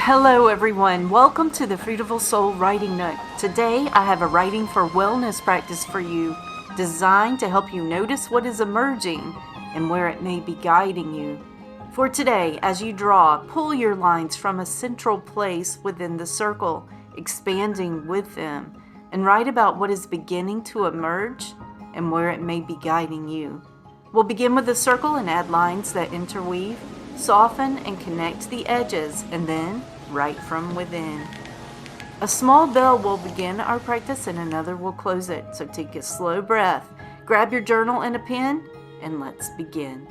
Hello everyone, welcome to the Fruitiful Soul Writing Nook. Today I have a writing for wellness practice for you, designed to help you notice what is emerging and where it may be guiding you. For today, as you draw, pull your lines from a central place within the circle, expanding with them, and write about what is beginning to emerge and where it may be guiding you. We'll begin with the circle and add lines that interweave, soften and connect the edges, and then write from within. A small bell will begin our practice and another will close it, so take a slow breath, grab your journal and a pen, and let's begin.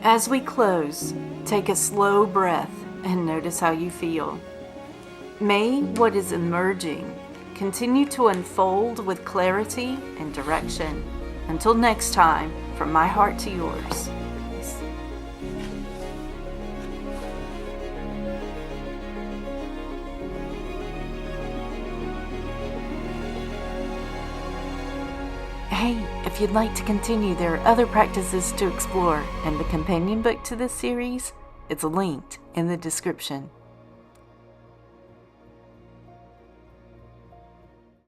As we close, take a slow breath and notice how you feel. May what is emerging continue to unfold with clarity and direction. Until next time, from my heart to yours. Hey, if you'd like to continue, there are other practices to explore, and the companion book to this series is linked in the description.